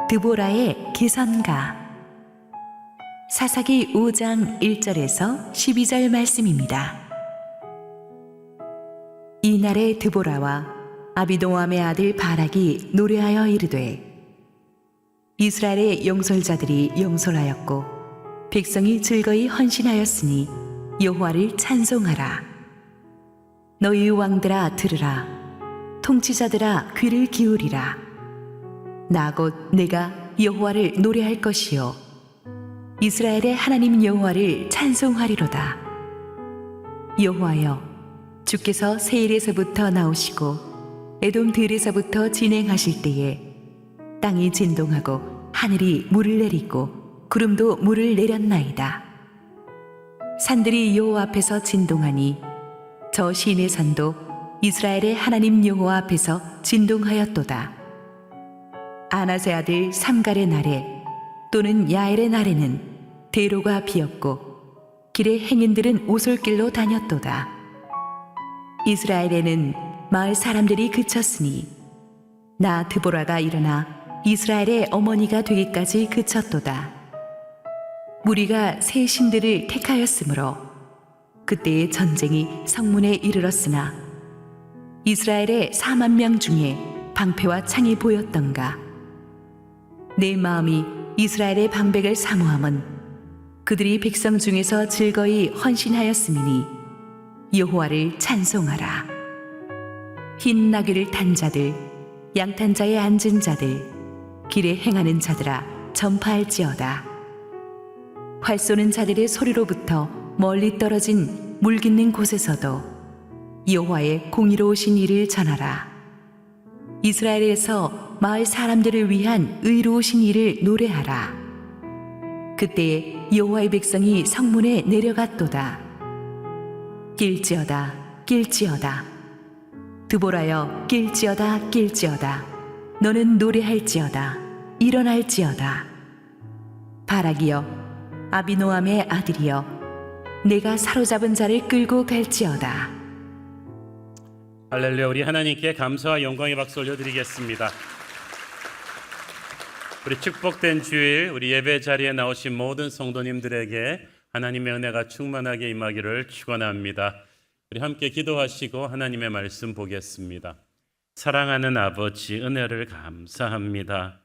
드보라의 개선가. 사사기 5장 1절에서 12절 말씀입니다. 이날에 드보라와 아비노암의 아들 바락이 노래하여 이르되, 이스라엘의 용솔자들이 용솔하였고 백성이 즐거이 헌신하였으니 여호와를 찬송하라. 너희 왕들아 들으라. 통치자들아 귀를 기울이라. 나 곧 내가 여호와를 노래할 것이요 이스라엘의 하나님 여호와를 찬송하리로다. 여호와여, 주께서 세일에서부터 나오시고 에돔 들에서부터 진행하실 때에 땅이 진동하고 하늘이 물을 내리고 구름도 물을 내렸나이다. 산들이 여호와 앞에서 진동하니 저 시내 산도 이스라엘의 하나님 여호와 앞에서 진동하였도다. 아나세 아들 삼갈의 날에 또는 야엘의 날에는 대로가 비었고 길의 행인들은 오솔길로 다녔도다. 이스라엘에는 마을 사람들이 그쳤으니 나 드보라가 일어나 이스라엘의 어머니가 되기까지 그쳤도다. 무리가 새 신들을 택하였으므로 그때의 전쟁이 성문에 이르렀으나 이스라엘의 4만 명 중에 방패와 창이 보였던가. 내 마음이 이스라엘의 방백을 사모함은 그들이 백성 중에서 즐거이 헌신하였음이니 여호와를 찬송하라. 흰 나귀를 탄 자들, 양탄 자에 앉은 자들, 길에 행하는 자들아 전파할지어다. 활 쏘는 자들의 소리로부터 멀리 떨어진 물 깃는 곳에서도 여호와의 공의로우신 일을 전하라. 이스라엘에서 마을 사람들을 위한 의로우신 일을 노래하라. 그때에 여호와의 백성이 성문에 내려갔도다. 낄지어다, 낄지어다. 드보라여, 낄지어다, 낄지어다. 너는 노래할지어다, 일어날지어다. 바락이여, 아비노암의 아들이여, 내가 사로잡은 자를 끌고 갈지어다. 할렐루야. 우리 하나님께 감사와 영광의 박수 올려드리겠습니다. 우리 축복된 주일, 우리 예배 자리에 나오신 모든 성도님들에게 하나님의 은혜가 충만하게 임하기를 축원합니다. 우리 함께 기도하시고 하나님의 말씀 보겠습니다. 사랑하는 아버지, 은혜를 감사합니다.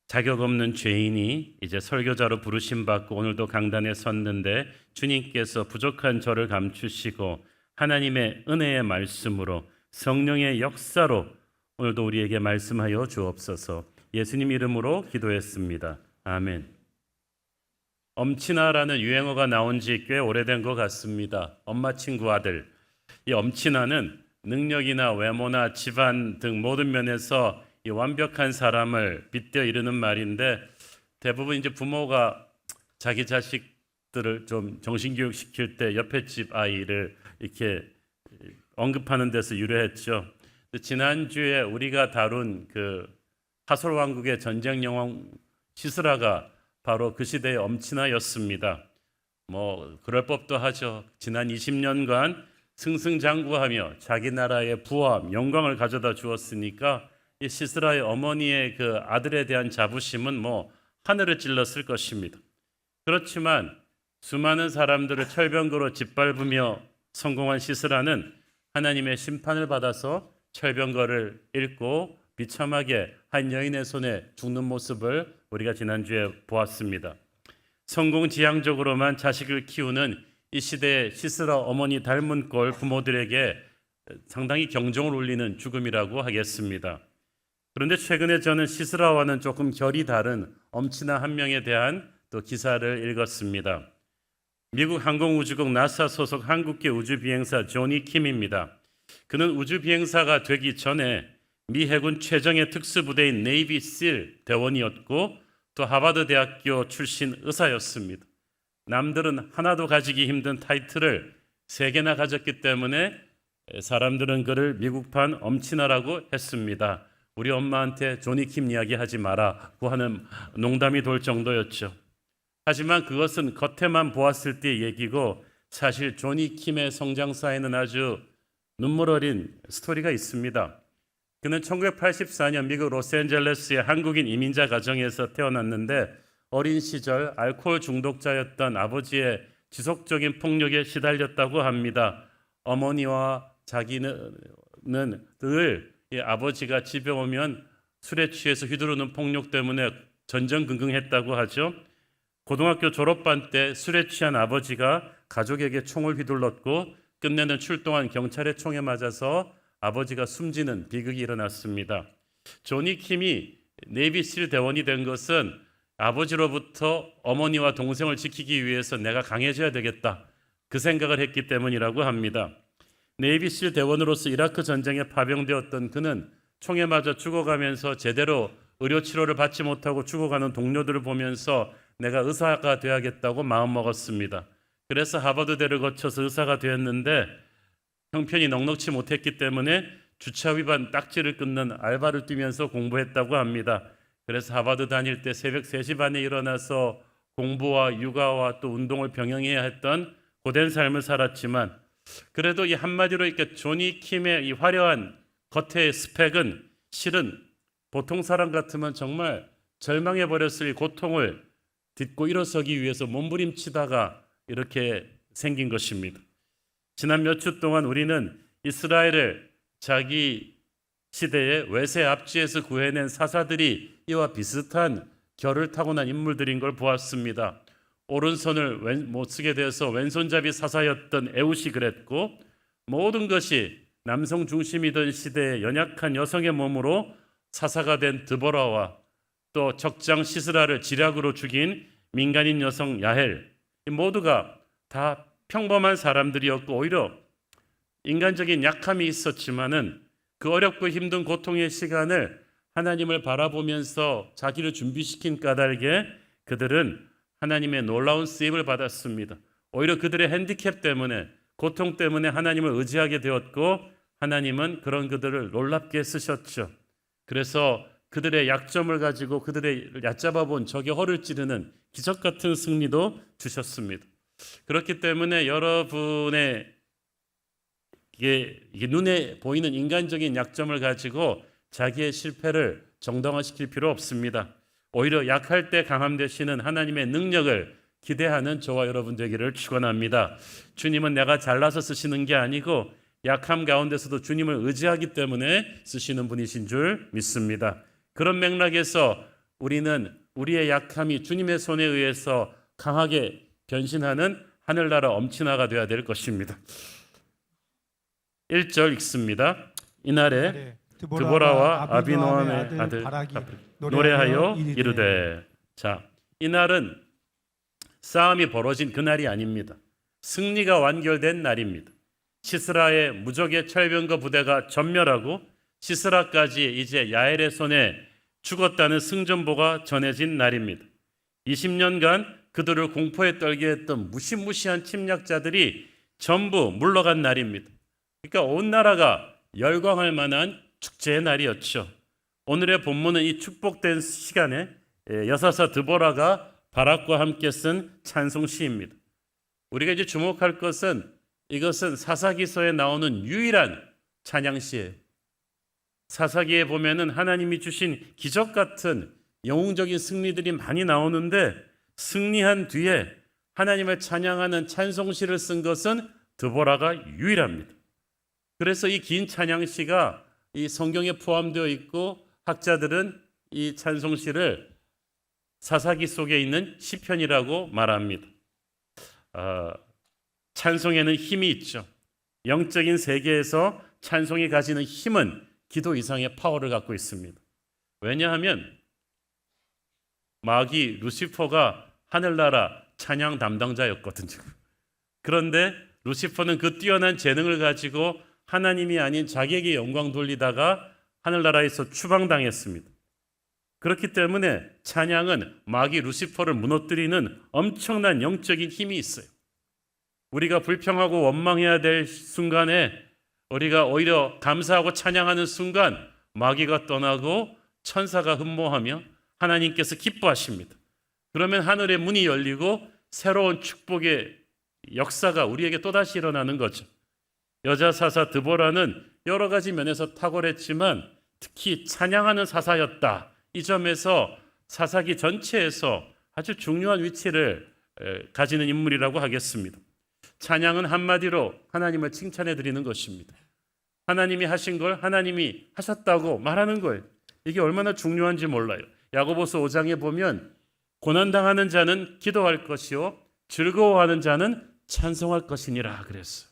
자격 없는 죄인이 이제 설교자로 부르심 받고 오늘도 강단에 섰는데 주님께서 부족한 저를 감추시고 하나님의 은혜의 말씀으로 성령의 역사로 오늘도 우리에게 말씀하여 주옵소서. 예수님 이름으로 기도했습니다. 아멘. 엄친아라는 유행어가 나온 지 꽤 오래된 것 같습니다. 엄마 친구 아들. 이 엄친아는 능력이나 외모나 집안 등 모든 면에서 이 완벽한 사람을 빗대어 이르는 말인데, 대부분 이제 부모가 자기 자식들을 좀 정신교육 시킬 때 옆에 집 아이를 이렇게 언급하는 데서 유래했죠. 지난주에 우리가 다룬 그 하솔왕국의 전쟁 영웅 시스라가 바로 그 시대의 엄친아였습니다. 뭐 그럴 법도 하죠. 지난 20년간 승승장구하며 자기 나라의 부와 영광을 가져다 주었으니까 이 시스라의 어머니의 그 아들에 대한 자부심은 뭐 하늘을 찔렀을 것입니다. 그렇지만 수많은 사람들을 철병거로 짓밟으며 성공한 시스라는 하나님의 심판을 받아서 철병거를 잃고 비참하게 한 여인의 손에 죽는 모습을 우리가 지난주에 보았습니다. 성공지향적으로만 자식을 키우는 이 시대의 시스라 어머니 닮은 꼴 부모들에게 상당히 경종을 울리는 죽음이라고 하겠습니다. 그런데 최근에 저는 시스라와는 조금 결이 다른 엄친아 한 명에 대한 또 기사를 읽었습니다. 미국 항공우주국 나사 소속 한국계 우주비행사 조니 킴입니다. 그는 우주비행사가 되기 전에 미 해군 최정예 특수부대인 네이비 실 대원이었고 또 하버드 대학교 출신 의사였습니다. 남들은 하나도 가지기 힘든 타이틀을 3개나 가졌기 때문에 사람들은 그를 미국판 엄친아라고 했습니다. 우리 엄마한테 조니 킴 이야기 하지 마라고 하는 농담이 돌 정도였죠. 하지만 그것은 겉에만 보았을 때의 얘기고 사실 조니 킴의 성장사에는 아주 눈물 어린 스토리가 있습니다. 그는 1984년 미국 로스앤젤레스의 한국인 이민자 가정에서 태어났는데 어린 시절 알코올 중독자였던 아버지의 지속적인 폭력에 시달렸다고 합니다. 어머니와 자기는 늘 아버지가 집에 오면 술에 취해서 휘두르는 폭력 때문에 전전긍긍했다고 하죠. 고등학교 졸업반 때 술에 취한 아버지가 가족에게 총을 휘둘렀고 끝내는 출동한 경찰의 총에 맞아서 아버지가 숨지는 비극이 일어났습니다. 조니 킴이 네이비실 대원이 된 것은 아버지로부터 어머니와 동생을 지키기 위해서 내가 강해져야 되겠다, 그 생각을 했기 때문이라고 합니다. 네이비실 대원으로서 이라크 전쟁에 파병되었던 그는 총에 맞아 죽어가면서 제대로 의료 치료를 받지 못하고 죽어가는 동료들을 보면서 내가 의사가 되어야겠다고 마음먹었습니다. 그래서 하버드대를 거쳐서 의사가 되었는데 형편이 넉넉치 못했기 때문에 주차 위반 딱지를 끊는 알바를 뛰면서 공부했다고 합니다. 그래서 하버드 다닐 때 새벽 3시 반에 일어나서 공부와 육아와 또 운동을 병행해야 했던 고된 삶을 살았지만 그래도 이 한마디로 이렇게 조니 킴의 이 화려한 겉의 스펙은 실은 보통 사람 같으면 정말 절망해버렸을 이 고통을 딛고 일어서기 위해서 몸부림치다가 이렇게 생긴 것입니다. 지난 몇 주 동안 우리는 이스라엘을 자기 시대의 외세 압지에서 구해낸 사사들이 이와 비슷한 결을 타고난 인물들인 걸 보았습니다. 오른손을 못 쓰게 되어서 왼손잡이 사사였던 에훗이 그랬고, 모든 것이 남성 중심이던 시대의 연약한 여성의 몸으로 사사가 된 드보라와 또 적장 시스라를 지략으로 죽인 민간인 여성 야헬, 이 모두가 다 평범한 사람들이었고 오히려 인간적인 약함이 있었지만은 그 어렵고 힘든 고통의 시간을 하나님을 바라보면서 자기를 준비시킨 까닭에 그들은 하나님의 놀라운 쓰임을 받았습니다. 오히려 그들의 핸디캡 때문에, 고통 때문에 하나님을 의지하게 되었고 하나님은 그런 그들을 놀랍게 쓰셨죠. 그래서 그들의 약점을 가지고 그들의 얕잡아 본 적의 허를 찌르는 기적 같은 승리도 주셨습니다. 그렇기 때문에 여러분의 이게 눈에 보이는 인간적인 약점을 가지고 자기의 실패를 정당화시킬 필요 없습니다. 오히려 약할 때 강함 되시는 하나님의 능력을 기대하는 저와 여러분 되기를 축원합니다. 주님은 내가 잘나서 쓰시는 게 아니고 약함 가운데서도 주님을 의지하기 때문에 쓰시는 분이신 줄 믿습니다. 그런 맥락에서 우리는 우리의 약함이 주님의 손에 의해서 강하게 변신하는 하늘나라 엄친아가 되어야 될 것입니다. 1절 읽습니다. 이날에 드보라와 아비노함의 아들 바락이 노래하여 이르되. 자, 이날은 싸움이 벌어진 그날이 아닙니다. 승리가 완결된 날입니다. 시스라의 무적의 철병거 부대가 전멸하고 시스라까지 이제 야엘의 손에 죽었다는 승전보가 전해진 날입니다. 20년간 그들을 공포에 떨게 했던 무시무시한 침략자들이 전부 물러간 날입니다. 그러니까 온 나라가 열광할 만한 축제의 날이었죠. 오늘의 본문은 이 축복된 시간에 여사사 드보라가 바락과 함께 쓴 찬송시입니다. 우리가 이제 주목할 것은 이것은 사사기서에 나오는 유일한 찬양시예요. 사사기에 보면은 하나님이 주신 기적 같은 영웅적인 승리들이 많이 나오는데 승리한 뒤에 하나님을 찬양하는 찬송시를 쓴 것은 드보라가 유일합니다. 그래서 이 긴 찬양시가 이 성경에 포함되어 있고 학자들은 이 찬송시를 사사기 속에 있는 시편이라고 말합니다. 찬송에는 힘이 있죠. 영적인 세계에서 찬송이 가지는 힘은 기도 이상의 파워를 갖고 있습니다. 왜냐하면 마귀 루시퍼가 하늘나라 찬양 담당자였거든요. 그런데 루시퍼는 그 뛰어난 재능을 가지고 하나님이 아닌 자기에게 영광 돌리다가 하늘나라에서 추방당했습니다. 그렇기 때문에 찬양은 마귀 루시퍼를 무너뜨리는 엄청난 영적인 힘이 있어요. 우리가 불평하고 원망해야 될 순간에 우리가 오히려 감사하고 찬양하는 순간 마귀가 떠나고 천사가 흠모하며 하나님께서 기뻐하십니다. 그러면 하늘의 문이 열리고 새로운 축복의 역사가 우리에게 또다시 일어나는 거죠. 여자 사사 드보라는 여러 가지 면에서 탁월했지만 특히 찬양하는 사사였다. 이 점에서 사사기 전체에서 아주 중요한 위치를 가지는 인물이라고 하겠습니다. 찬양은 한마디로 하나님을 칭찬해 드리는 것입니다. 하나님이 하신 걸 하나님이 하셨다고 말하는 거예요. 이게 얼마나 중요한지 몰라요. 야고보서 5장에 보면 고난당하는 자는 기도할 것이요 즐거워하는 자는 찬송할 것이니라 그랬어요.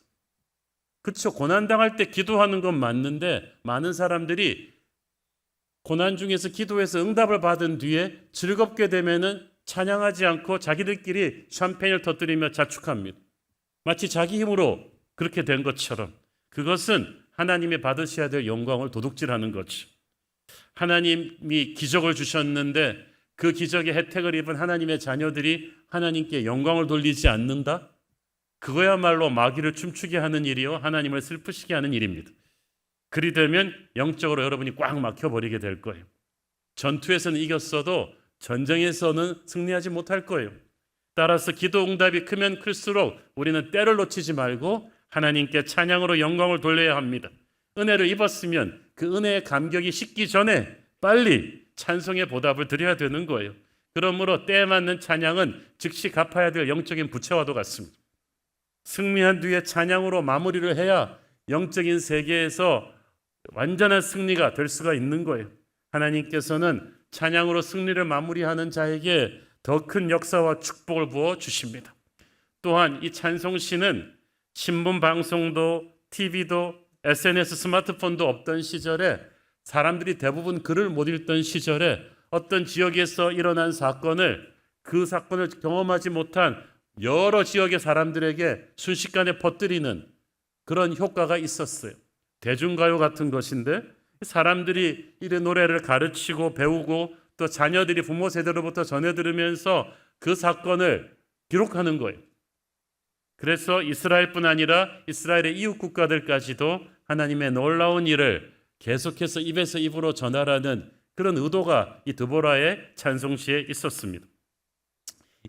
그렇죠. 고난당할 때 기도하는 건 맞는데 많은 사람들이 고난 중에서 기도해서 응답을 받은 뒤에 즐겁게 되면은 찬양하지 않고 자기들끼리 샴페인을 터뜨리며 자축합니다. 마치 자기 힘으로 그렇게 된 것처럼 그것은 하나님이 받으셔야 될 영광을 도둑질하는 거죠. 하나님이 기적을 주셨는데 그 기적의 혜택을 입은 하나님의 자녀들이 하나님께 영광을 돌리지 않는다? 그거야말로 마귀를 춤추게 하는 일이요 하나님을 슬프시게 하는 일입니다. 그리 되면 영적으로 여러분이 꽉 막혀버리게 될 거예요. 전투에서는 이겼어도 전쟁에서는 승리하지 못할 거예요. 따라서 기도 응답이 크면 클수록 우리는 때를 놓치지 말고 하나님께 찬양으로 영광을 돌려야 합니다. 은혜를 입었으면 그 은혜의 감격이 식기 전에 빨리 찬송의 보답을 드려야 되는 거예요. 그러므로 때에 맞는 찬양은 즉시 갚아야 될 영적인 부채와도 같습니다. 승리한 뒤에 찬양으로 마무리를 해야 영적인 세계에서 완전한 승리가 될 수가 있는 거예요. 하나님께서는 찬양으로 승리를 마무리하는 자에게 더 큰 역사와 축복을 부어 주십니다. 또한 이 찬송시는 신문 방송도 TV도 SNS 스마트폰도 없던 시절에 사람들이 대부분 글을 못 읽던 시절에 어떤 지역에서 일어난 사건을 그 사건을 경험하지 못한 여러 지역의 사람들에게 순식간에 퍼뜨리는 그런 효과가 있었어요. 대중가요 같은 것인데 사람들이 이 노래를 가르치고 배우고 또 자녀들이 부모 세대로부터 전해 들으면서 그 사건을 기록하는 거예요. 그래서 이스라엘뿐 아니라 이스라엘의 이웃 국가들까지도 하나님의 놀라운 일을 계속해서 입에서 입으로 전하라는 그런 의도가 이 드보라의 찬송시에 있었습니다.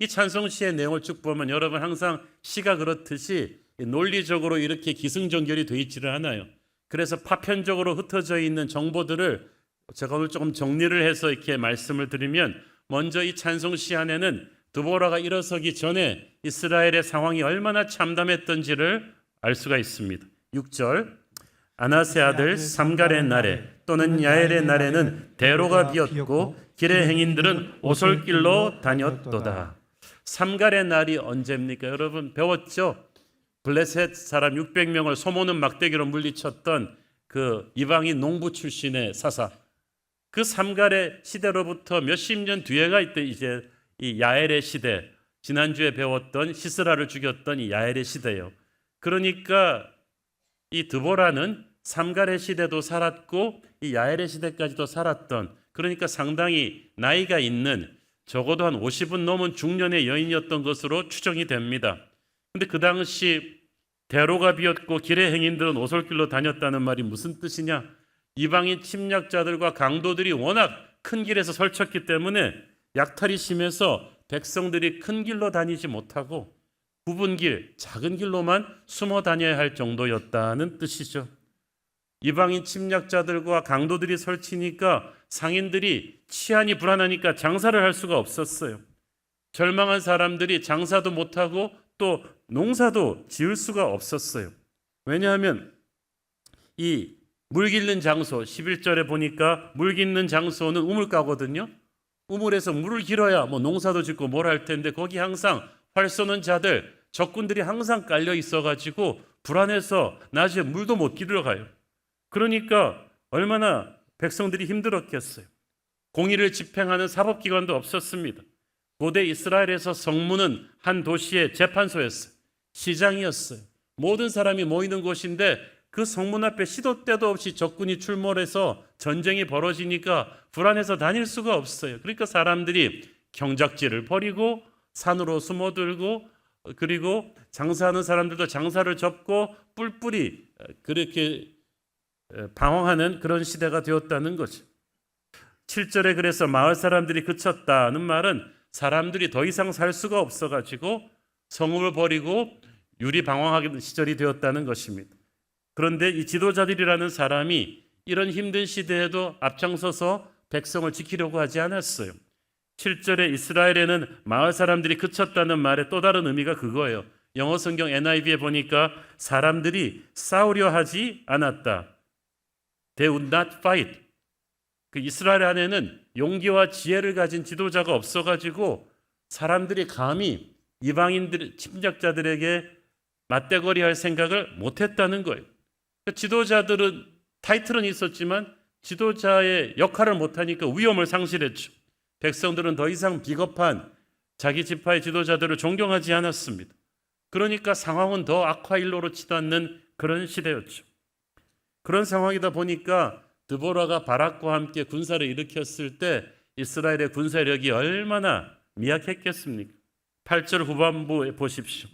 이 찬송시의 내용을 쭉 보면 여러분 항상 시가 그렇듯이 논리적으로 이렇게 기승전결이 되어 있지를 않아요. 그래서 파편적으로 흩어져 있는 정보들을 제가 오늘 조금 정리를 해서 이렇게 말씀을 드리면 먼저 이 찬송시 안에는 드보라가 일어서기 전에 이스라엘의 상황이 얼마나 참담했던지를 알 수가 있습니다. 6절 아나세 아들 삼갈의 날에 또는 야엘의 날에는 대로가 비었고 길의 행인들은 오솔길로 다녔도다. 삼갈의 날이 언제입니까? 여러분 배웠죠? 블레셋 사람 600명을 소모는 막대기로 물리쳤던 그 이방인 농부 출신의 사사. 그 삼갈의 시대로부터 몇십 년 뒤에가 이제 이 야엘의 시대, 지난주에 배웠던 시스라를 죽였던 이 야엘의 시대예요. 그러니까 이 드보라는 삼갈의 시대도 살았고 이 야엘의 시대까지도 살았던, 그러니까 상당히 나이가 있는 적어도 한 50은 넘은 중년의 여인이었던 것으로 추정이 됩니다. 근데 그 당시 대로가 비었고 길의 행인들은 오솔길로 다녔다는 말이 무슨 뜻이냐? 이방인 침략자들과 강도들이 워낙 큰 길에서 설쳤기 때문에 약탈이 심해서 백성들이 큰 길로 다니지 못하고 굽은 길, 작은 길로만 숨어 다녀야 할 정도였다는 뜻이죠. 이방인 침략자들과 강도들이 설치니까 상인들이 치안이 불안하니까 장사를 할 수가 없었어요. 절망한 사람들이 장사도 못하고 또 농사도 지을 수가 없었어요. 왜냐하면 이 물 깃는 장소, 11절에 보니까 물 깃는 장소는 우물가거든요. 우물에서 물을 길어야 뭐 농사도 짓고 뭘 할 텐데 거기 항상 활 쏘는 자들, 적군들이 항상 깔려 있어가지고 불안해서 낮에 물도 못 길러 가요. 그러니까 얼마나 백성들이 힘들었겠어요. 공의를 집행하는 사법기관도 없었습니다. 고대 이스라엘에서 성문은 한 도시의 재판소였어요. 시장이었어요. 모든 사람이 모이는 곳인데 그 성문 앞에 시도 때도 없이 적군이 출몰해서 전쟁이 벌어지니까 불안해서 다닐 수가 없어요. 그러니까 사람들이 경작지를 버리고 산으로 숨어들고 그리고 장사하는 사람들도 장사를 접고 뿔뿔이 그렇게 방황하는 그런 시대가 되었다는 거죠. 7절에 그래서 마을 사람들이 그쳤다는 말은 사람들이 더 이상 살 수가 없어가지고 성읍을 버리고 유리방황하는 시절이 되었다는 것입니다. 그런데 이 지도자들이라는 사람이 이런 힘든 시대에도 앞장서서 백성을 지키려고 하지 않았어요. 7절에 이스라엘에는 마을 사람들이 그쳤다는 말의 또 다른 의미가 그거예요. 영어 성경 NIV에 보니까 사람들이 싸우려 하지 않았다. They would not fight. 그 이스라엘 안에는 용기와 지혜를 가진 지도자가 없어가지고 사람들이 감히 이방인들, 침략자들에게 맞대거리할 생각을 못했다는 거예요. 지도자들은 타이틀은 있었지만 지도자의 역할을 못하니까 위엄을 상실했죠. 백성들은 더 이상 비겁한 자기 지파의 지도자들을 존경하지 않았습니다. 그러니까 상황은 더 악화일로로 치닫는 그런 시대였죠. 그런 상황이다 보니까 드보라가 바락과 함께 군사를 일으켰을 때 이스라엘의 군사력이 얼마나 미약했겠습니까? 8절 후반부에 보십시오.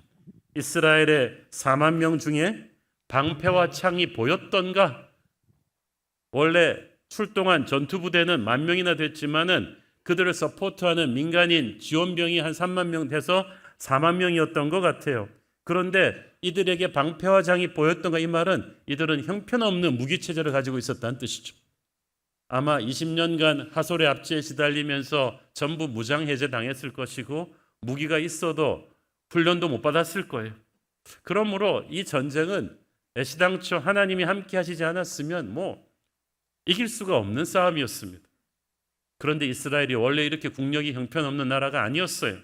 이스라엘의 4만 명 중에 방패와 창이 보였던가? 원래 출동한 전투부대는 10,000명이나 됐지만은 그들을 서포트하는 민간인 지원병이 한 3만 명 돼서 4만 명이었던 것 같아요. 그런데 이들에게 방패와 창이 보였던가? 이 말은 이들은 형편없는 무기체제를 가지고 있었다는 뜻이죠. 아마 20년간 하솔의 압제에 시달리면서 전부 무장해제 당했을 것이고 무기가 있어도 훈련도 못 받았을 거예요. 그러므로 이 전쟁은 애시당초 하나님이 함께 하시지 않았으면 이길 수가 없는 싸움이었습니다. 그런데 이스라엘이 원래 이렇게 국력이 형편없는 나라가 아니었어요.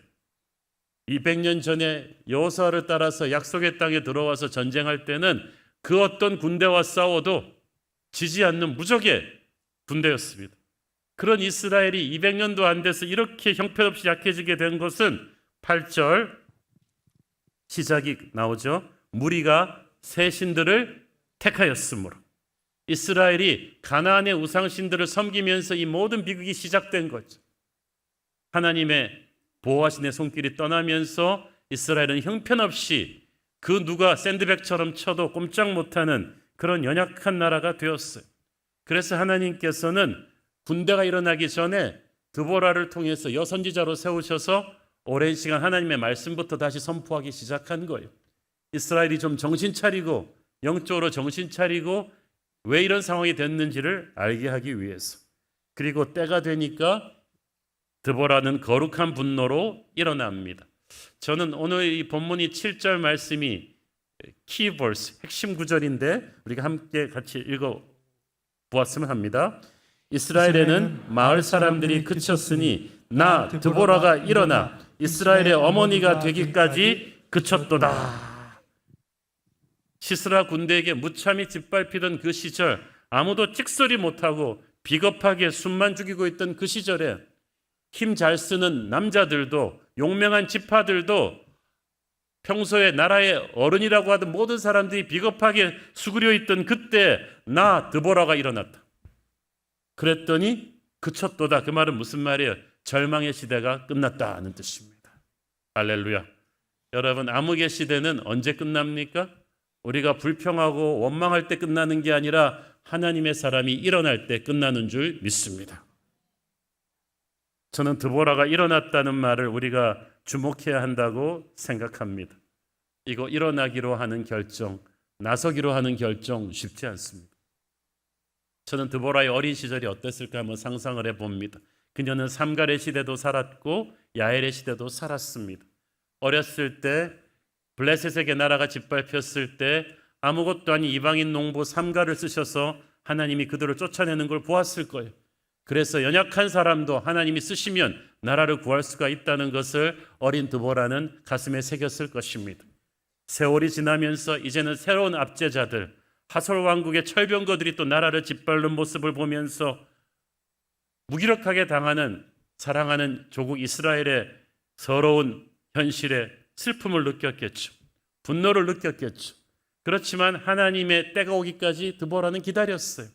200년 전에 여호수아를 따라서 약속의 땅에 들어와서 전쟁할 때는 그 어떤 군대와 싸워도 지지 않는 무적의 군대였습니다. 그런 이스라엘이 200년도 안 돼서 이렇게 형편없이 약해지게 된 것은 8절 시작이 나오죠. 무리가 새 신들을 택하였으므로. 이스라엘이 가나안의 우상신들을 섬기면서 이 모든 비극이 시작된 거죠. 하나님의 보호하신의 손길이 떠나면서 이스라엘은 형편없이 그 누가 샌드백처럼 쳐도 꼼짝 못하는 그런 연약한 나라가 되었어요. 그래서 하나님께서는 군대가 일어나기 전에 드보라를 통해서 여선지자로 세우셔서 오랜 시간 하나님의 말씀부터 다시 선포하기 시작한 거예요. 이스라엘이 좀 정신 차리고 영적으로 정신 차리고 왜 이런 상황이 됐는지를 알게 하기 위해서. 그리고 때가 되니까 드보라는 거룩한 분노로 일어납니다. 저는 오늘 이 본문이 7절 말씀이 키버스 핵심 구절인데 우리가 함께 같이 읽어 보았으면 합니다. 이스라엘에는 마을 사람들이 그쳤으니 나 드보라가 일어나 이스라엘의 어머니가 되기까지 그쳤도다. 시스라 군대에게 무참히 짓밟히던 그 시절, 아무도 찍소리 못하고 비겁하게 숨만 죽이고 있던 그 시절에 힘 잘 쓰는 남자들도 용맹한 지파들도 평소에 나라의 어른이라고 하던 모든 사람들이 비겁하게 수그려 있던 그때 나 드보라가 일어났다. 그랬더니 그쳤도다. 그 말은 무슨 말이에요? 절망의 시대가 끝났다는 뜻입니다. 할렐루야. 여러분, 암흑의 시대는 언제 끝납니까? 우리가 불평하고 원망할 때 끝나는 게 아니라 하나님의 사람이 일어날 때 끝나는 줄 믿습니다. 저는 드보라가 일어났다는 말을 우리가 주목해야 한다고 생각합니다. 이거 일어나기로 하는 결정, 나서기로 하는 결정 쉽지 않습니다. 저는 드보라의 어린 시절이 어땠을까 한번 상상을 해봅니다. 그녀는 삼갈의 시대도 살았고 야엘의 시대도 살았습니다. 어렸을 때 블레셋에게 나라가 짓밟혔을 때 아무것도 아닌 이방인 농부 삼갈을 쓰셔서 하나님이 그들을 쫓아내는 걸 보았을 거예요. 그래서 연약한 사람도 하나님이 쓰시면 나라를 구할 수가 있다는 것을 어린 드보라는 가슴에 새겼을 것입니다. 세월이 지나면서 이제는 새로운 압제자들, 하솔 왕국의 철병거들이 또 나라를 짓밟는 모습을 보면서 무기력하게 당하는 사랑하는 조국 이스라엘의 서러운 현실에 슬픔을 느꼈겠죠. 분노를 느꼈겠죠. 그렇지만 하나님의 때가 오기까지 드보라는 기다렸어요.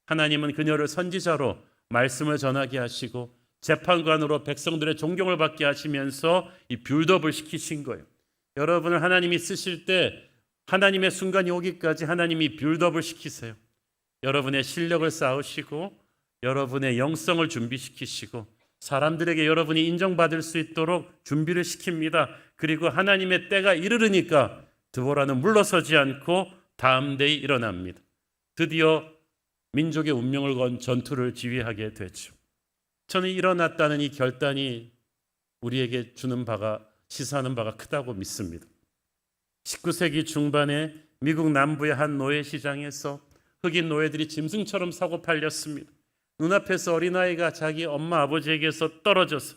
하나님은 그녀를 선지자로 말씀을 전하게 하시고 재판관으로 백성들의 존경을 받게 하시면서 이 빌드업을 시키신 거예요. 여러분을 하나님이 쓰실 때 하나님의 순간이 오기까지 하나님이 빌드업을 시키세요. 여러분의 실력을 쌓으시고 여러분의 영성을 준비시키시고 사람들에게 여러분이 인정받을 수 있도록 준비를 시킵니다. 그리고 하나님의 때가 이르르니까 드보라는 물러서지 않고 다음 데에 일어납니다. 드디어 민족의 운명을 건 전투를 지휘하게 되죠. 저는 일어났다는 이 결단이 우리에게 주는 바가 시사하는 바가 크다고 믿습니다. 19세기 중반에 미국 남부의 한 노예 시장에서 흑인 노예들이 짐승처럼 사고 팔렸습니다. 눈앞에서 어린아이가 자기 엄마 아버지에게서 떨어져서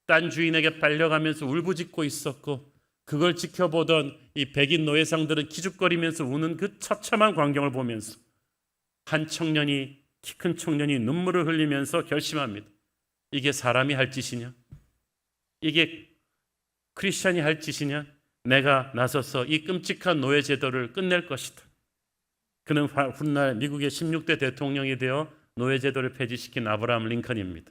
딴 주인에게 팔려가면서 울부짖고 있었고, 그걸 지켜보던 이 백인 노예상들은 기죽거리면서 우는 그 처참한 광경을 보면서 한 청년이, 키 큰 청년이 눈물을 흘리면서 결심합니다. 이게 사람이 할 짓이냐? 이게 크리스찬이 할 짓이냐? 내가 나서서 이 끔찍한 노예 제도를 끝낼 것이다. 그는 훗날 미국의 16대 대통령이 되어 노예 제도를 폐지시킨 아브라함 링컨입니다.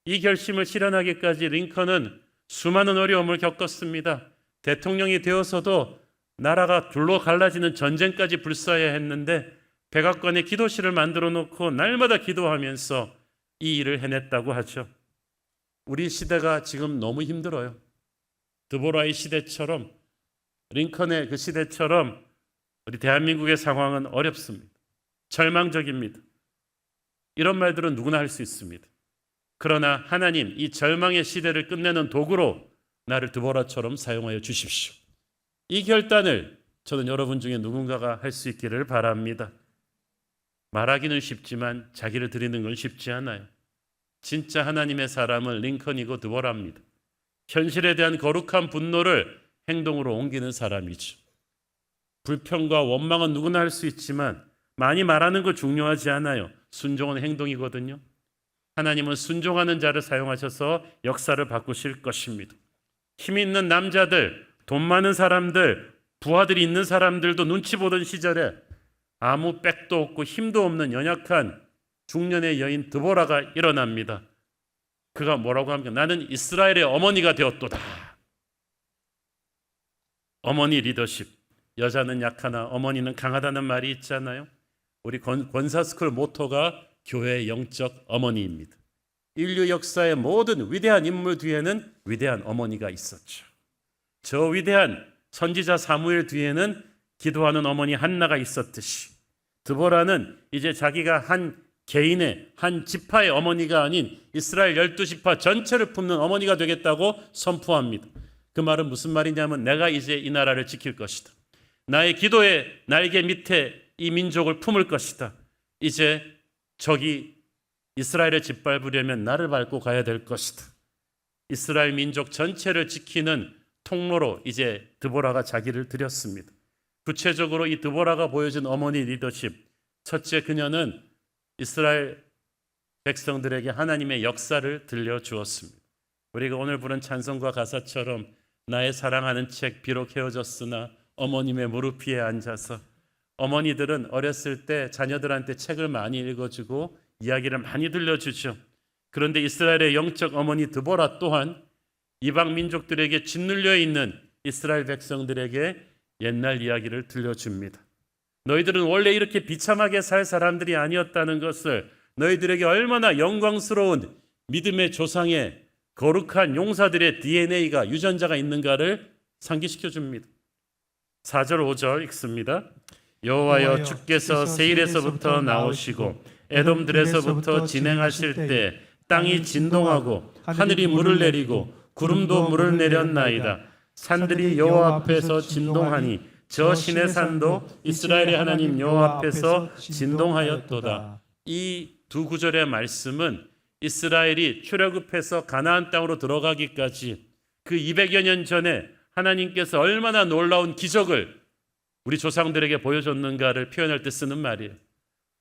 이 결심을 실현하기까지 링컨은 수많은 어려움을 겪었습니다. 대통령이 되어서도 나라가 둘로 갈라지는 전쟁까지 불사해야 했는데 백악관에 기도실을 만들어 놓고 날마다 기도하면서 이 일을 해냈다고 하죠. 우리 시대가 지금 너무 힘들어요. 드보라의 시대처럼, 링컨의 그 시대처럼 우리 대한민국의 상황은 어렵습니다. 절망적입니다. 이런 말들은 누구나 할 수 있습니다. 그러나 하나님, 이 절망의 시대를 끝내는 도구로 나를 드보라처럼 사용하여 주십시오. 이 결단을 저는 여러분 중에 누군가가 할 수 있기를 바랍니다. 말하기는 쉽지만 자기를 드리는 건 쉽지 않아요. 진짜 하나님의 사람은 링컨이고 드보라입니다. 현실에 대한 거룩한 분노를 행동으로 옮기는 사람이죠. 불평과 원망은 누구나 할 수 있지만 많이 말하는 거 중요하지 않아요. 순종은 행동이거든요. 하나님은 순종하는 자를 사용하셔서 역사를 바꾸실 것입니다. 힘 있는 남자들, 돈 많은 사람들, 부하들이 있는 사람들도 눈치 보던 시절에 아무 백도 없고 힘도 없는 연약한 중년의 여인 드보라가 일어납니다. 그가 뭐라고 합니까? 나는 이스라엘의 어머니가 되었도다. 어머니 리더십. 여자는 약하나 어머니는 강하다는 말이 있잖아요. 우리 권사스쿨 모토가 교회의 영적 어머니입니다. 인류 역사의 모든 위대한 인물 뒤에는 위대한 어머니가 있었죠. 저 위대한 선지자 사무엘 뒤에는 기도하는 어머니 한나가 있었듯이 드보라는 이제 자기가 한 개인의 한 지파의 어머니가 아닌 이스라엘 12지파 전체를 품는 어머니가 되겠다고 선포합니다. 그 말은 무슨 말이냐면 내가 이제 이 나라를 지킬 것이다. 나의 기도의 날개 밑에 이 민족을 품을 것이다. 이제 적이 이스라엘을 짓밟으려면 나를 밟고 가야 될 것이다. 이스라엘 민족 전체를 지키는 통로로 이제 드보라가 자기를 들였습니다. 구체적으로 이 드보라가 보여준 어머니 리더십. 첫째, 그녀는 이스라엘 백성들에게 하나님의 역사를 들려주었습니다. 우리가 오늘 부른 찬송과 가사처럼 나의 사랑하는 책 비록 헤어졌으나 어머님의 무릎 위에 앉아서, 어머니들은 어렸을 때 자녀들한테 책을 많이 읽어주고 이야기를 많이 들려주죠. 그런데 이스라엘의 영적 어머니 드보라 또한 이방 민족들에게 짓눌려 있는 이스라엘 백성들에게 옛날 이야기를 들려줍니다. 너희들은 원래 이렇게 비참하게 살 사람들이 아니었다는 것을, 너희들에게 얼마나 영광스러운 믿음의 조상의 거룩한 용사들의 DNA가, 유전자가 있는가를 상기시켜 줍니다. 4절 5절 읽습니다. 여호와여 주께서 세일에서부터 나오시고 에돔들에서부터 진행하실 때 땅이 진동하고 하늘이 물을 내리고 구름도 물을 내렸나이다. 산들이 여호와 앞에서 진동하니 저 신의 산도 이스라엘의 하나님 여호와 앞에서 진동하였도다. 이 두 구절의 말씀은 이스라엘이 출애굽해서 가나안 땅으로 들어가기까지 그 200여 년 전에 하나님께서 얼마나 놀라운 기적을 우리 조상들에게 보여줬는가를 표현할 때 쓰는 말이에요.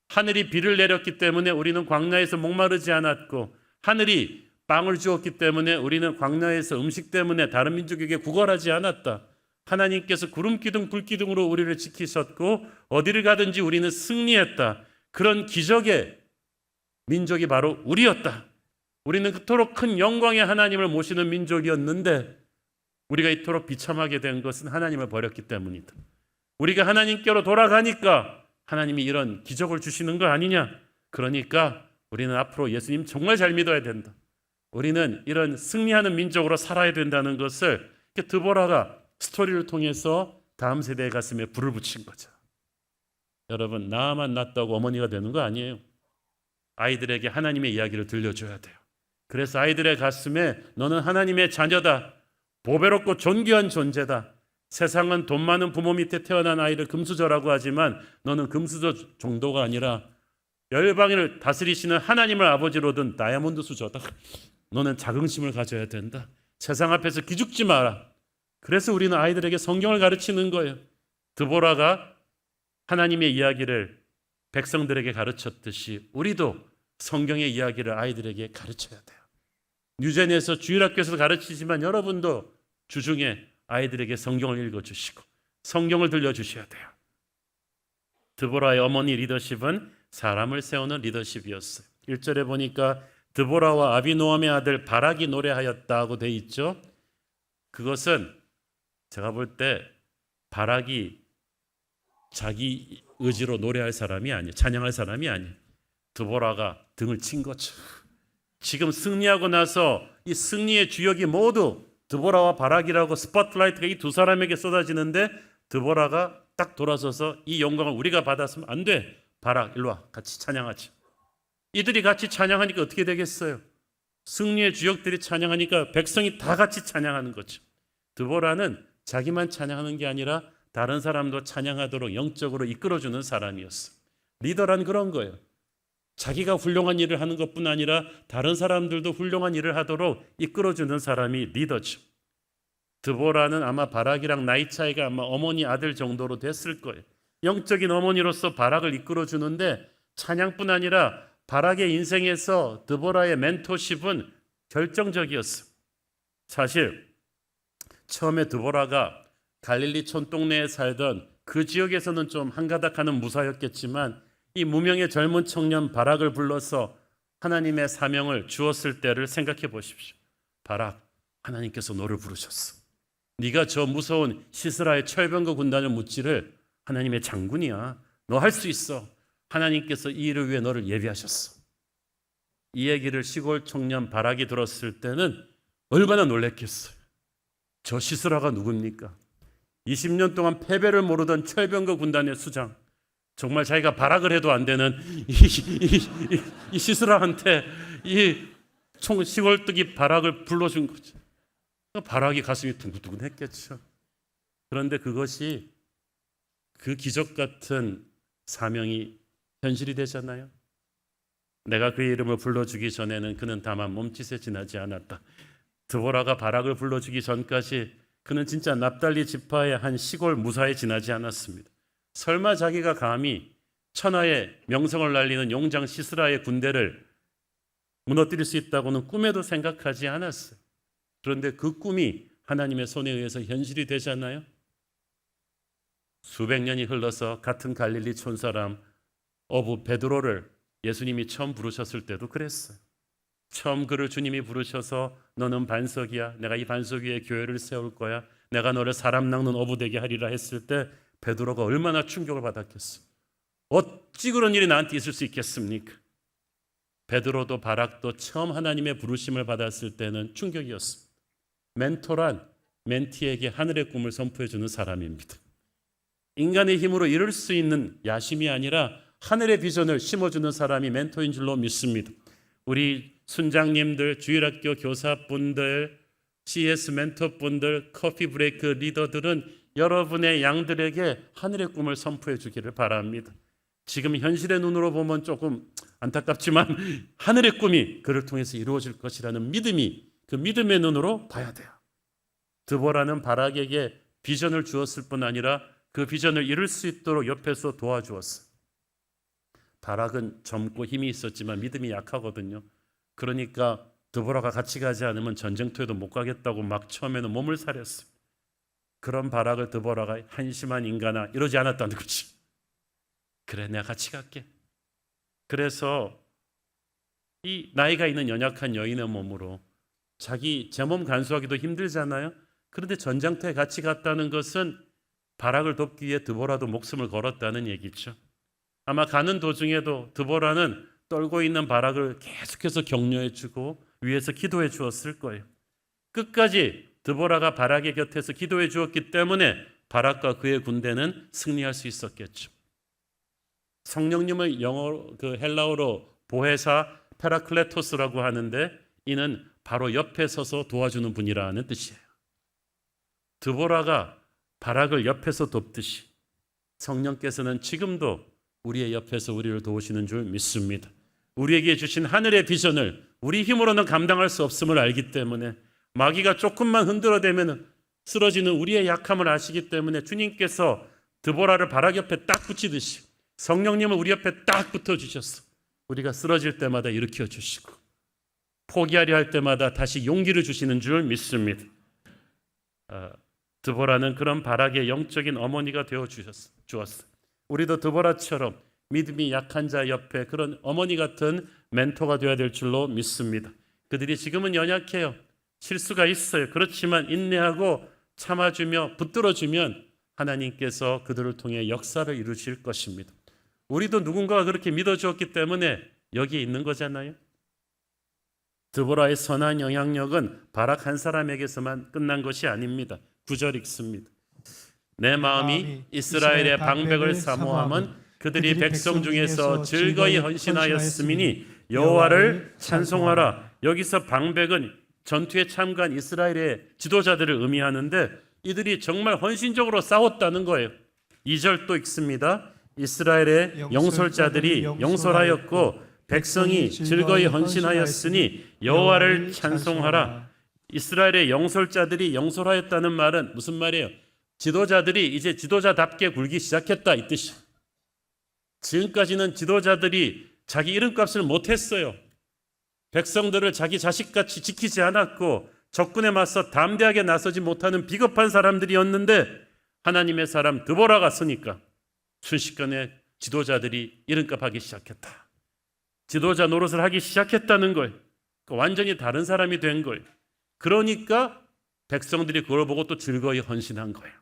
하늘이 비를 내렸기 때문에 우리는 광야에서 목마르지 않았고, 하늘이 빵을 주었기 때문에 우리는 광야에서 음식 때문에 다른 민족에게 구걸하지 않았다. 하나님께서 구름 기둥 불 기둥으로 우리를 지키셨고 어디를 가든지 우리는 승리했다. 그런 기적의 민족이 바로 우리였다. 우리는 그토록 큰 영광의 하나님을 모시는 민족이었는데 우리가 이토록 비참하게 된 것은 하나님을 버렸기 때문이다. 우리가 하나님께로 돌아가니까 하나님이 이런 기적을 주시는 거 아니냐. 그러니까 우리는 앞으로 예수님 정말 잘 믿어야 된다. 우리는 이런 승리하는 민족으로 살아야 된다는 것을 드보라가 스토리를 통해서 다음 세대의 가슴에 불을 붙인 거죠. 여러분, 나만 낳았다고 어머니가 되는 거 아니에요. 아이들에게 하나님의 이야기를 들려줘야 돼요. 그래서 아이들의 가슴에 너는 하나님의 자녀다, 보배롭고 존귀한 존재다. 세상은 돈 많은 부모 밑에 태어난 아이를 금수저라고 하지만 너는 금수저 정도가 아니라 열방을 다스리시는 하나님을 아버지로 둔 다이아몬드 수저다. 너는 자긍심을 가져야 된다. 세상 앞에서 기죽지 마라. 그래서 우리는 아이들에게 성경을 가르치는 거예요. 드보라가 하나님의 이야기를 백성들에게 가르쳤듯이 우리도 성경의 이야기를 아이들에게 가르쳐야 돼요. 뉴젠에서 주일학교에서 가르치지만 여러분도 주중에 아이들에게 성경을 읽어주시고 성경을 들려주셔야 돼요. 드보라의 어머니 리더십은 사람을 세우는 리더십이었어요. 1절에 보니까 드보라와 아비노함의 아들 바락이 노래하였다고 돼 있죠. 그것은 제가 볼 때 바락이 자기 의지로 노래할 사람이 아니에요. 찬양할 사람이 아니에요. 드보라가 등을 친 거죠. 지금 승리하고 나서 이 승리의 주역이 모두 드보라와 바락이라고 스포트라이트가 이 두 사람에게 쏟아지는데 드보라가 딱 돌아서서 이 영광을 우리가 받았으면 안 돼. 바락 일로 와, 같이 찬양하자. 이들이 같이 찬양하니까 어떻게 되겠어요? 승리의 주역들이 찬양하니까 백성이 다 같이 찬양하는 거죠. 드보라는 자기만 찬양하는 게 아니라 다른 사람도 찬양하도록 영적으로 이끌어주는 사람이었어. 리더란 그런 거예요. 자기가 훌륭한 일을 하는 것뿐 아니라 다른 사람들도 훌륭한 일을 하도록 이끌어주는 사람이 리더죠. 드보라는 아마 바락이랑 나이 차이가 아마 어머니 아들 정도로 됐을 거예요. 영적인 어머니로서 바락을 이끌어주는데 찬양뿐 아니라 바락의 인생에서 드보라의 멘토십은 결정적이었어요. 사실 처음에 드보라가 갈릴리 촌동네에 살던 그 지역에서는 좀 한가닥하는 무사였겠지만 이 무명의 젊은 청년 바락을 불러서 하나님의 사명을 주었을 때를 생각해 보십시오. 바락, 하나님께서 너를 부르셨어. 네가 저 무서운 시스라의 철병거 군단을 무찌를 하나님의 장군이야. 너 할 수 있어. 하나님께서 이 일을 위해 너를 예비하셨어. 이 얘기를 시골 청년 바락이 들었을 때는 얼마나 놀랬겠어요. 저 시스라가 누굽니까? 20년 동안 패배를 모르던 철병거 군단의 수장, 정말 자기가 바락을 해도 안 되는 이 시스라한테 이 시골뜨기 바락을 불러준 거죠. 바락이 가슴이 둥근둥근했겠죠. 그런데 그것이 그 기적 같은 사명이 현실이 되잖아요. 내가 그의 이름을 불러주기 전에는 그는 다만 몸짓에 지나지 않았다. 드보라가 바락을 불러주기 전까지 그는 진짜 납달리 지파의 한 시골 무사에 지나지 않았습니다. 설마 자기가 감히 천하의 명성을 날리는 용장 시스라의 군대를 무너뜨릴 수 있다고는 꿈에도 생각하지 않았어요. 그런데 그 꿈이 하나님의 손에 의해서 현실이 되잖아요. 수백 년이 흘러서 같은 갈릴리 촌사람 어부 베드로를 예수님이 처음 부르셨을 때도 그랬어요. 처음 그를 주님이 부르셔서 너는 반석이야. 내가 이 반석 위에 교회를 세울 거야. 내가 너를 사람 낚는 어부 되게 하리라 했을 때 베드로가 얼마나 충격을 받았겠어. 어찌 그런 일이 나한테 있을 수 있겠습니까? 베드로도 바락도 처음 하나님의 부르심을 받았을 때는 충격이었습니다. 멘토란 멘티에게 하늘의 꿈을 선포해 주는 사람입니다. 인간의 힘으로 이룰 수 있는 야심이 아니라 하늘의 비전을 심어주는 사람이 멘토인 줄로 믿습니다. 우리 순장님들, 주일학교 교사분들, CS 멘토분들, 커피 브레이크 리더들은 여러분의 양들에게 하늘의 꿈을 선포해 주기를 바랍니다. 지금 현실의 눈으로 보면 조금 안타깝지만 하늘의 꿈이 그를 통해서 이루어질 것이라는 믿음이, 그 믿음의 눈으로 봐야 돼요. 드보라는 바락에게 비전을 주었을 뿐 아니라 그 비전을 이룰 수 있도록 옆에서 도와주었어요. 바락은 젊고 힘이 있었지만 믿음이 약하거든요. 그러니까 드보라가 같이 가지 않으면 전쟁터에도 못 가겠다고 막 처음에는 몸을 사렸어요. 그런 바락을 드보라가 한심한 인간아 이러지 않았다는 거지. 그래, 내가 같이 갈게. 그래서 이 나이가 있는 연약한 여인의 몸으로 자기 제 몸 간수하기도 힘들잖아요. 그런데 전장터에 같이 갔다는 것은 바락을 돕기 위해 드보라도 목숨을 걸었다는 얘기죠. 아마 가는 도중에도 드보라는 떨고 있는 바락을 계속해서 격려해주고 위에서 기도해 주었을 거예요. 끝까지 드보라가 바락의 곁에서 기도해 주었기 때문에 바락과 그의 군대는 승리할 수 있었겠죠. 성령님을 영어 헬라어로 보혜사 페라클레토스라고 하는데 이는 바로 옆에 서서 도와주는 분이라는 뜻이에요. 드보라가 바락을 옆에서 돕듯이 성령께서는 지금도 우리의 옆에서 우리를 도우시는 줄 믿습니다. 우리에게 주신 하늘의 비전을 우리 힘으로는 감당할 수 없음을 알기 때문에 마귀가 조금만 흔들어대면 쓰러지는 우리의 약함을 아시기 때문에 주님께서 드보라를 바락 옆에 딱 붙이듯이 성령님을 우리 옆에 딱 붙어주셨어. 우리가 쓰러질 때마다 일으켜 주시고 포기하려 할 때마다 다시 용기를 주시는 줄 믿습니다. 드보라는 그런 바락의 영적인 어머니가 되어 주었어요. 우리도 드보라처럼 믿음이 약한 자 옆에 그런 어머니 같은 멘토가 되어야 될 줄로 믿습니다. 그들이 지금은 연약해요. 실수가 있어요. 그렇지만 인내하고 참아주며 붙들어주면 하나님께서 그들을 통해 역사를 이루실 것입니다. 우리도 누군가가 그렇게 믿어주었기 때문에 여기 있는 거잖아요. 드보라의 선한 영향력은 바락 한 사람에게서만 끝난 것이 아닙니다. 9절 읽습니다. 내 마음이 이스라엘의 방백을 사모함은 그들이 백성 중에서 즐거이 헌신하였음이니 여호와를 찬송하라. 여기서 방백은 전투에 참가한 이스라엘의 지도자들을 의미하는데 이들이 정말 헌신적으로 싸웠다는 거예요. 2절 또 읽습니다. 이스라엘의 영솔자들이 영솔하였고 백성이 즐거이 헌신하였으니 여호와를 찬송하라. 이스라엘의 영솔자들이 영솔하였다는 말은 무슨 말이에요? 지도자들이 이제 지도자답게 굴기 시작했다 이 뜻이에요. 지금까지는 지도자들이 자기 이름값을 못했어요. 백성들을 자기 자식같이 지키지 않았고 적군에 맞서 담대하게 나서지 못하는 비겁한 사람들이었는데 하나님의 사람 드보라가 서니까 순식간에 지도자들이 이름값 하기 시작했다. 지도자 노릇을 하기 시작했다는 거예요. 완전히 다른 사람이 된 거예요. 그러니까 백성들이 그걸 보고 또 즐거이 헌신한 거예요.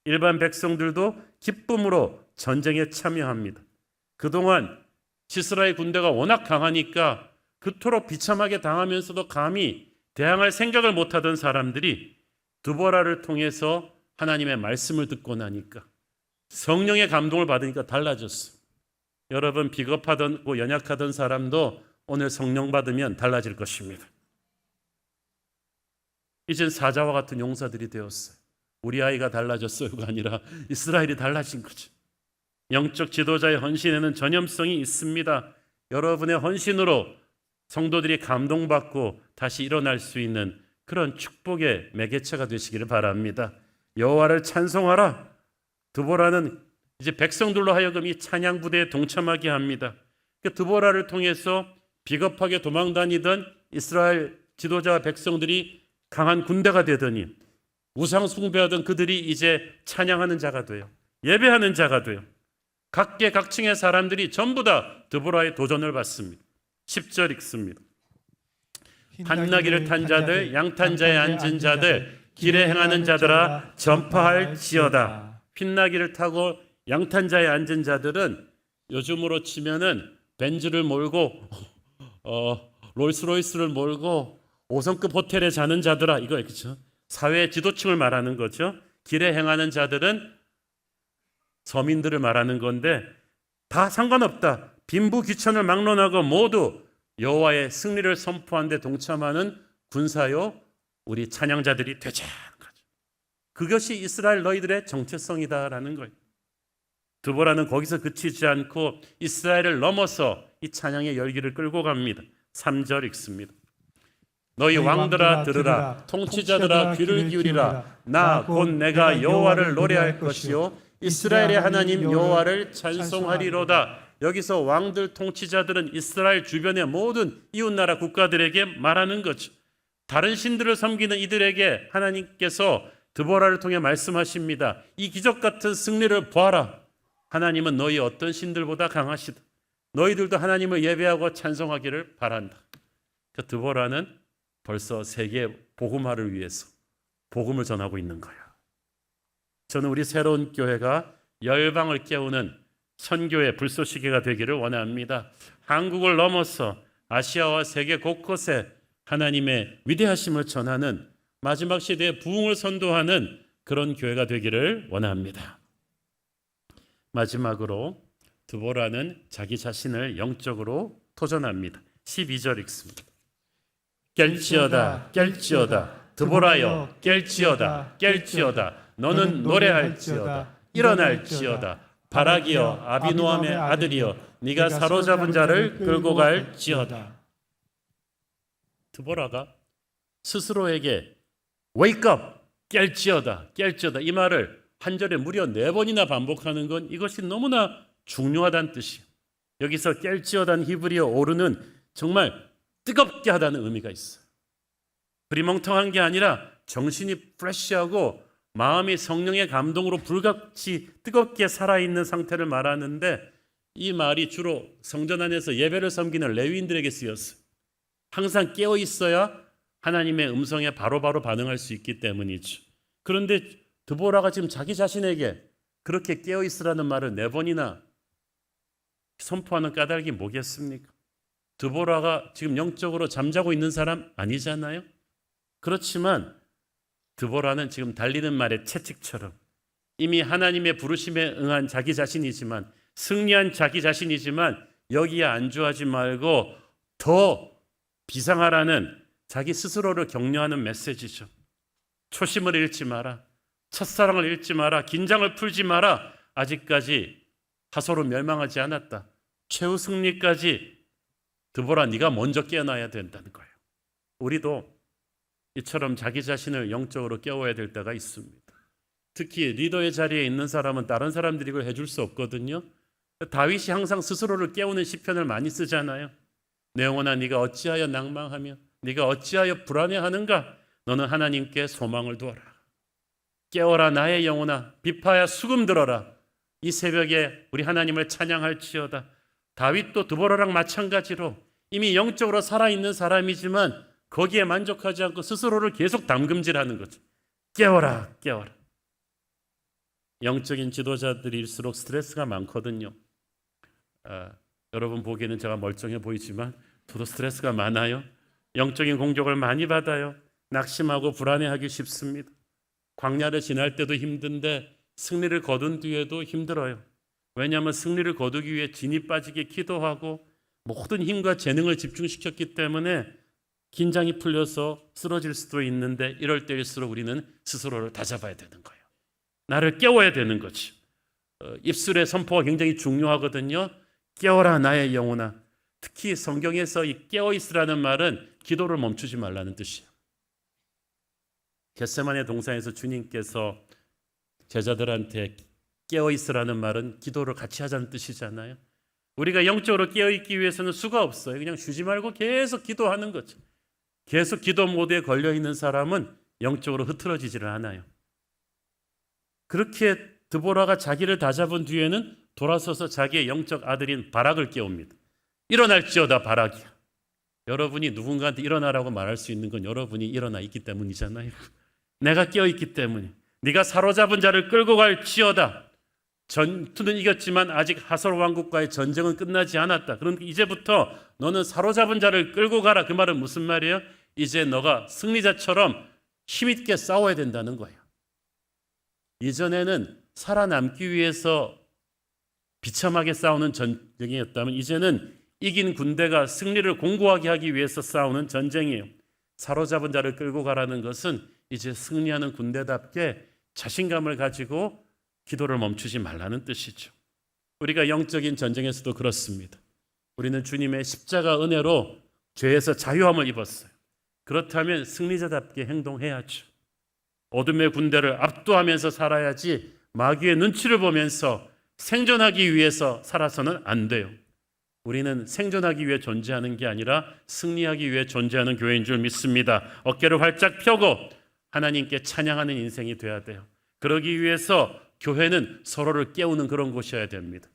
일반 백성들도 기쁨으로 전쟁에 참여합니다. 그동안 시스라의 군대가 워낙 강하니까 그토록 비참하게 당하면서도 감히 대항할 생각을 못하던 사람들이 드보라를 통해서 하나님의 말씀을 듣고 나니까 성령의 감동을 받으니까 달라졌어. 여러분 비겁하고 연약하던 사람도 오늘 성령 받으면 달라질 것입니다. 이젠 사자와 같은 용사들이 되었어요. 우리 아이가 달라졌어요가 아니라 이스라엘이 달라진 거죠. 영적 지도자의 헌신에는 전염성이 있습니다. 여러분의 헌신으로 성도들이 감동받고 다시 일어날 수 있는 그런 축복의 매개체가 되시기를 바랍니다. 여호와를 찬송하라. 드보라는 이제 백성들로 하여금 이 찬양 부대에 동참하게 합니다. 드보라를 통해서 비겁하게 도망다니던 이스라엘 지도자와 백성들이 강한 군대가 되더니 우상 숭배하던 그들이 이제 찬양하는 자가 돼요. 예배하는 자가 돼요. 각계각층의 사람들이 전부 다 드보라의 도전을 받습니다. 10절 읽습니다. 한나귀를 탄 자들, 양탄자에 앉은 자들, 길에 행하는 자들아 전파할지어다. 핀나귀를 타고 양탄자에 앉은 자들은 요즘으로 치면은 벤츠를 몰고 롤스로이스를 몰고 5성급 호텔에 자는 자들아, 이거 그렇죠? 사회 지도층을 말하는 거죠. 길에 행하는 자들은 서민들을 말하는 건데 다 상관없다. 빈부 귀천을 막론하고 모두 여호와의 승리를 선포한 데 동참하는 군사요 우리 찬양자들이 되자는 거죠. 그것이 이스라엘 너희들의 정체성이다라는 거예요. 드보라는 거기서 그치지 않고 이스라엘을 넘어서 이 찬양의 열기를 끌고 갑니다. 3절 읽습니다. 너희 왕들아 들으라, 통치자들아 귀를 기울이라. 나 곧 내가 여호와를 노래할 것이요 이스라엘의 하나님 여호와를 찬송하리로다. 여기서 왕들 통치자들은 이스라엘 주변의 모든 이웃나라 국가들에게 말하는 거죠. 다른 신들을 섬기는 이들에게 하나님께서 드보라를 통해 말씀하십니다. 이 기적 같은 승리를 보아라. 하나님은 너희 어떤 신들보다 강하시다. 너희들도 하나님을 예배하고 찬송하기를 바란다. 그 드보라는 벌써 세계 복음화를 위해서 복음을 전하고 있는 거예요. 저는 우리 새로운 교회가 열방을 깨우는 선교의 불쏘시개가 되기를 원합니다. 한국을 넘어서 아시아와 세계 곳곳에 하나님의 위대하심을 전하는 마지막 시대의 부흥을 선도하는 그런 교회가 되기를 원합니다. 마지막으로 드보라는 자기 자신을 영적으로 도전합니다. 12절 읽습니다. 깰지어다 깰지어다 드보라여 깰지어다 깰지어다 너는 노래할지어다 일어날지어다 바라기여 아비노함의 아들이여 네가 사로잡은 자를 끌고 갈지어다. 드보라가 스스로에게 wake up 깰지어다 깰지어다 이 말을 한 절에 무려 4번이나 반복하는 건 이것이 너무나 중요하다는 뜻이에요. 여기서 깰지어다는 히브리어 오르는 정말 뜨겁게 하다는 의미가 있어요. 흐리멍텅한 게 아니라 정신이 프레시하고 마음이 성령의 감동으로 불같이 뜨겁게 살아있는 상태를 말하는데 이 말이 주로 성전 안에서 예배를 섬기는 레위인들에게 쓰였어요. 항상 깨어 있어야 하나님의 음성에 바로바로 반응할 수 있기 때문이죠. 그런데 드보라가 지금 자기 자신에게 그렇게 깨어 있으라는 말을 4번이나 선포하는 까닭이 뭐겠습니까? 드보라가 지금 영적으로 잠자고 있는 사람 아니잖아요. 그렇지만 드보라는 지금 달리는 말의 채찍처럼 이미 하나님의 부르심에 응한 자기 자신이지만 승리한 자기 자신이지만 여기에 안주하지 말고 더 비상하라는 자기 스스로를 격려하는 메시지죠. 초심을 잃지 마라. 첫사랑을 잃지 마라. 긴장을 풀지 마라. 아직까지 하소로 멸망하지 않았다. 최후 승리까지 드보라 네가 먼저 깨어나야 된다는 거예요. 우리도 이처럼 자기 자신을 영적으로 깨워야 될 때가 있습니다. 특히 리더의 자리에 있는 사람은 다른 사람들이 이걸 해줄 수 없거든요. 다윗이 항상 스스로를 깨우는 시편을 많이 쓰잖아요. 내 영혼아 네가 어찌하여 낭망하며 네가 어찌하여 불안해하는가? 너는 하나님께 소망을 두어라. 깨어라 나의 영혼아 비파야 수금 들어라. 이 새벽에 우리 하나님을 찬양할지어다. 다윗도 드보라랑 마찬가지로 이미 영적으로 살아있는 사람이지만 거기에 만족하지 않고 스스로를 계속 담금질하는 거죠. 깨워라 깨워라. 영적인 지도자들일수록 스트레스가 많거든요. 여러분 보기에는 제가 멀쩡해 보이지만 저도 스트레스가 많아요. 영적인 공격을 많이 받아요. 낙심하고 불안해하기 쉽습니다. 광야를 지날 때도 힘든데 승리를 거둔 뒤에도 힘들어요. 왜냐하면 승리를 거두기 위해 진이 빠지게 기도하고 모든 힘과 재능을 집중시켰기 때문에 긴장이 풀려서 쓰러질 수도 있는데 이럴 때일수록 우리는 스스로를 다잡아야 되는 거예요. 나를 깨워야 되는 거지. 입술의 선포가 굉장히 중요하거든요. 깨어라 나의 영혼아. 특히 성경에서 이 깨어있으라는 말은 기도를 멈추지 말라는 뜻이에요. 겟세마네 동산에서 주님께서 제자들한테 깨어있으라는 말은 기도를 같이 하자는 뜻이잖아요. 우리가 영적으로 깨어있기 위해서는 수가 없어요. 그냥 쉬지 말고 계속 기도하는 거죠. 계속 기도 모드에 걸려있는 사람은 영적으로 흐트러지지를 않아요. 그렇게 드보라가 자기를 다잡은 뒤에는 돌아서서 자기의 영적 아들인 바락을 깨웁니다. 일어날지어다 바락이야. 여러분이 누군가한테 일어나라고 말할 수 있는 건 여러분이 일어나 있기 때문이잖아요. 내가 깨어있기 때문에. 네가 사로잡은 자를 끌고 갈지어다. 전투는 이겼지만 아직 하솔 왕국과의 전쟁은 끝나지 않았다. 그러니까 이제부터 너는 사로잡은 자를 끌고 가라. 그 말은 무슨 말이에요? 이제 너가 승리자처럼 힘있게 싸워야 된다는 거예요. 이전에는 살아남기 위해서 비참하게 싸우는 전쟁이었다면 이제는 이긴 군대가 승리를 공고하게 하기 위해서 싸우는 전쟁이에요. 사로잡은 자를 끌고 가라는 것은 이제 승리하는 군대답게 자신감을 가지고 기도를 멈추지 말라는 뜻이죠. 우리가 영적인 전쟁에서도 그렇습니다. 우리는 주님의 십자가 은혜로 죄에서 자유함을 입었어요. 그렇다면 승리자답게 행동해야죠. 어둠의 군대를 압도하면서 살아야지 마귀의 눈치를 보면서 생존하기 위해서 살아서는 안 돼요. 우리는 생존하기 위해 존재하는 게 아니라 승리하기 위해 존재하는 교회인 줄 믿습니다. 어깨를 활짝 펴고 하나님께 찬양하는 인생이 돼야 돼요. 그러기 위해서 교회는 서로를 깨우는 그런 곳이어야 됩니다.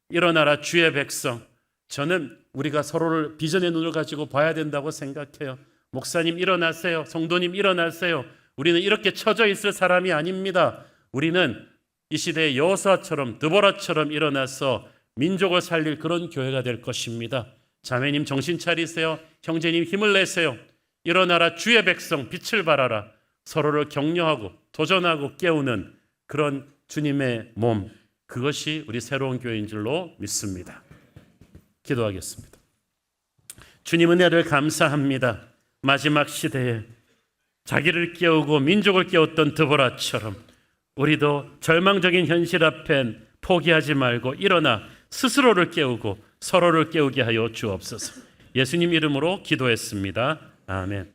일어나라 주의 백성. 저는 우리가 서로를 비전의 눈을 가지고 봐야 된다고 생각해요. 목사님 일어나세요. 성도님 일어나세요. 우리는 이렇게 처져 있을 사람이 아닙니다. 우리는 이 시대의 여호수아처럼 드보라처럼 일어나서 민족을 살릴 그런 교회가 될 것입니다. 자매님 정신 차리세요. 형제님 힘을 내세요. 일어나라 주의 백성 빛을 발하라. 서로를 격려하고 도전하고 깨우는 그런 주님의 몸, 그것이 우리 새로운 교회인 줄로 믿습니다. 기도하겠습니다. 주님 은혜를 감사합니다. 마지막 시대에 자기를 깨우고 민족을 깨웠던 드보라처럼 우리도 절망적인 현실 앞엔 포기하지 말고 일어나 스스로를 깨우고 서로를 깨우게 하여 주옵소서. 예수님 이름으로 기도했습니다. 아멘.